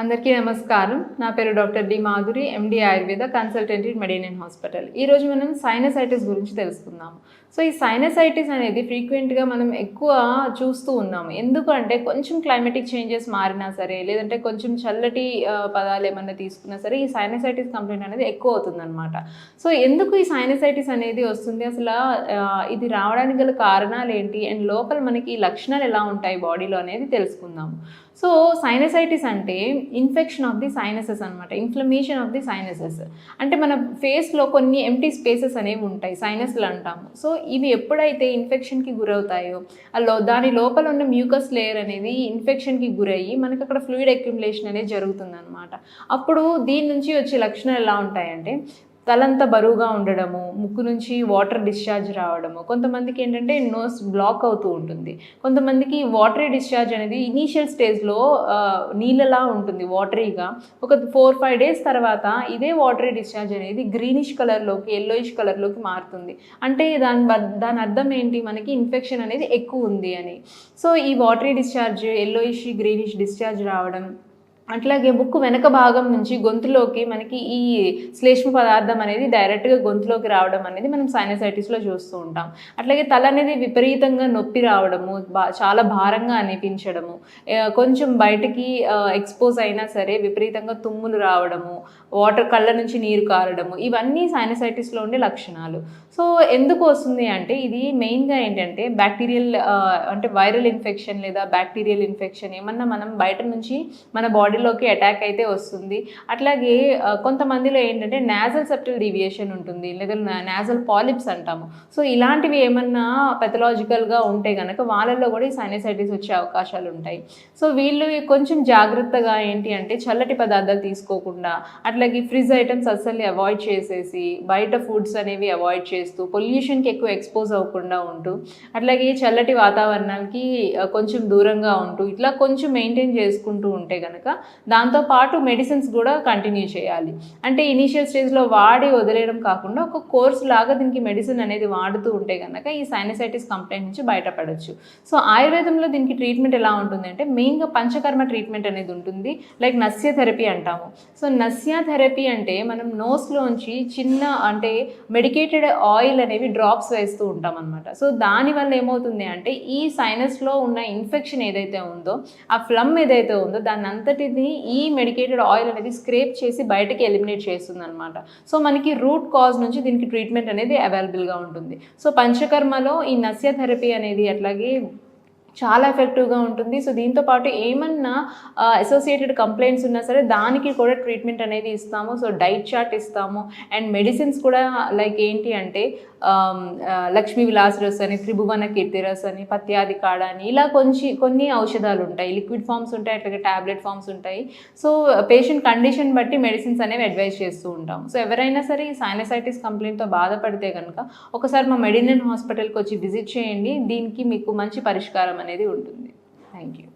అందరికీ నమస్కారం. నా పేరు doctor D Madhuri, MD Ayurveda, consultant in మెడినన్ హాస్పిటల్. ఈరోజు మనం సైనసైటిస్ గురించి తెలుసుకుందాము. సో ఈ సైనసైటిస్ అనేది ఫ్రీక్వెంట్గా మనం ఎక్కువ చూస్తూ ఉన్నాము. ఎందుకంటే కొంచెం క్లైమేటిక్ చేంజెస్ మారినా సరే, లేదంటే కొంచెం చల్లటి పదాలు ఏమన్నా తీసుకున్నా సరే, ఈ సైనసైటిస్ కంప్లైంట్ అనేది ఎక్కువ అవుతుందన్నమాట. సో ఎందుకు ఈ సైనసైటిస్ అనేది వస్తుంది, అసలు ఇది రావడానికి గల కారణాలు ఏంటి, అండ్ లోపల మనకి లక్షణాలు ఎలా ఉంటాయి బాడీలో అనేది తెలుసుకుందాము. సో సైనసైటిస్ అంటే ఇన్ఫెక్షన్ ఆఫ్ ది సైనసెస్ అనమాట, ఇన్ఫ్లమేషన్ ఆఫ్ ది సైనసెస్. అంటే మన ఫేస్లో కొన్ని ఎంప్టీ స్పేసెస్ అనేవి ఉంటాయి, సైనస్లు అంటాము. సో ఇవి ఎప్పుడైతే ఇన్ఫెక్షన్కి గురవుతాయో దాని లోపల ఉన్న మ్యూకస్ లేయర్ అనేది ఇన్ఫెక్షన్కి గురయ్యి మనకి అక్కడ ఫ్లూయిడ్ అక్యుములేషన్ అనేది జరుగుతుందన్నమాట. అప్పుడు దీని నుంచి వచ్చే లక్షణాలు ఎలా ఉంటాయంటే తలంతా బరువుగా ఉండడము, ముక్కు నుంచి వాటర్ డిశ్చార్జ్ రావడము, కొంతమందికి ఏంటంటే నోస్ బ్లాక్ అవుతూ ఉంటుంది, కొంతమందికి వాటరీ డిశ్చార్జ్ అనేది ఇనీషియల్ స్టేజ్లో నీళ్ళలా ఉంటుంది వాటరీగా. ఒక 4-5 డేస్ తర్వాత ఇదే వాటరీ డిశ్చార్జ్ అనేది గ్రీనిష్ కలర్లోకి, ఎల్లోయిష్ కలర్లోకి మారుతుంది. అంటే దాని అర్థం ఏంటి, మనకి ఇన్ఫెక్షన్ అనేది ఎక్కువ ఉంది అని. సో ఈ watery discharge, yellowish greenish discharge రావడం, అట్లాగే ముక్కు వెనక భాగం నుంచి గొంతులోకి మనకి ఈ శ్లేష్మ పదార్థం అనేది డైరెక్ట్గా గొంతులోకి రావడం అనేది మనం సైనసైటిస్లో చూస్తూ ఉంటాం. అట్లాగే తల అనేది విపరీతంగా నొప్పి రావడము, చాలా భారంగా అనిపించడము, కొంచెం బయటికి ఎక్స్పోజ్ అయినా సరే విపరీతంగా తుమ్ములు రావడము, కళ్ళ నుంచి నీరు కారడము, ఇవన్నీ సైనసైటిస్లో ఉండే లక్షణాలు. సో ఎందుకు వస్తుంది అంటే ఇది మెయిన్గా ఏంటంటే బ్యాక్టీరియల్ అంటే వైరల్ ఇన్ఫెక్షన్ లేదా బ్యాక్టీరియల్ ఇన్ఫెక్షన్ ఏమన్నా మనం బయట నుంచి మన బాడీలోకి అటాక్ అయితే వస్తుంది. అట్లాగే కొంతమందిలో ఏంటంటే నాజల్ సెప్టల్ డీవియేషన్ ఉంటుంది, లేదా నాజల్ పాలిప్స్ అంటాము. సో ఇలాంటివి ఏమన్నా పెథలాజికల్గా ఉంటే కనుక వాళ్ళల్లో కూడా ఈ సైనసైటిస్ వచ్చే అవకాశాలు ఉంటాయి. సో వీళ్ళు కొంచెం జాగ్రత్తగా ఏంటి అంటే చల్లటి పదార్థాలు తీసుకోకుండా, అట్లాగే ఫ్రిడ్జ్ ఐటమ్స్ అస్సలు అవాయిడ్ చేసేసి, బయట ఫుడ్స్ అనేవి అవాయిడ్ చేస్తూ, పొల్యూషన్కి ఎక్కువ ఎక్స్పోజ్ అవ్వకుండా ఉంటూ, అట్లాగే చల్లటి వాతావరణానికి కొంచెం దూరంగా ఉంటూ ఇట్లా కొంచెం మెయింటైన్ చేసుకుంటూ ఉంటే కనుక దాంతోపాటు మెడిసిన్స్ కూడా కంటిన్యూ చేయాలి. అంటే ఇనీషియల్ స్టేజ్లో వాడి వదిలేయడం కాకుండా ఒక కోర్స్ లాగా దీనికి మెడిసిన్ అనేది వాడుతూ ఉంటే కనుక ఈ సైనసైటిస్ కంప్లైంట్ నుంచి బయటపడవచ్చు. సో ఆయుర్వేదంలో దీనికి ట్రీట్మెంట్ ఎలా ఉంటుంది అంటే మెయిన్గా పంచకర్మ ట్రీట్మెంట్ అనేది ఉంటుంది, లైక్ నస్య థెరపీ అంటాము. సో నస్య థెరపీ అంటే మనం నోస్లోంచి చిన్న అంటే మెడికేటెడ్ ఆయిల్ అనేవి డ్రాప్స్ వేస్తూ ఉంటాం అనమాట. సో దానివల్ల ఏమవుతుంది అంటే ఈ సైనస్లో ఉన్న ఇన్ఫెక్షన్ ఏదైతే ఉందో, ఆ ఫ్లమ్ ఏదైతే ఉందో దాన్ని అంతటిని ఈ మెడికేటెడ్ ఆయిల్ అనేది స్క్రేప్ చేసి బయటకి ఎలిమినేట్ చేస్తుంది అనమాట. సో మనకి రూట్ కాజ్ నుంచి దీనికి ట్రీట్మెంట్ అనేది అవైలబుల్గా ఉంటుంది. సో పంచకర్మలో ఈ నస్య థెరపీ అనేది అట్లాగే చాలా ఎఫెక్టివ్గా ఉంటుంది. సో దీంతో పాటు ఏమన్నా అసోసియేటెడ్ కంప్లైంట్స్ ఉన్నా సరే దానికి కూడా ట్రీట్మెంట్ అనేది ఇస్తాము. సో డైట్ చార్ట్ ఇస్తాము, అండ్ మెడిసిన్స్ కూడా లైక్ ఏంటి అంటే లక్ష్మీ విలాస్ రస్ అని, త్రిభువన కీర్తి రస్ అని, పత్యాది కాడ అని, ఇలా కొన్ని ఔషధాలు ఉంటాయి, లిక్విడ్ ఫామ్స్ ఉంటాయి, అట్లాగే ట్యాబ్లెట్ ఫామ్స్ ఉంటాయి. సో పేషెంట్ కండిషన్ బట్టి మెడిసిన్స్ అనేవి అడ్వైజ్ చేస్తూ ఉంటాం. సో ఎవరైనా సరే ఈ సైనసైటిస్ కంప్లైంట్తో బాధపడితే కనుక ఒకసారి మా మెడినన్ హాస్పిటల్కి వచ్చి విజిట్ చేయండి, దీనికి మీకు మంచి పరిష్కారం అనేది ఉంటుంది. Thank you.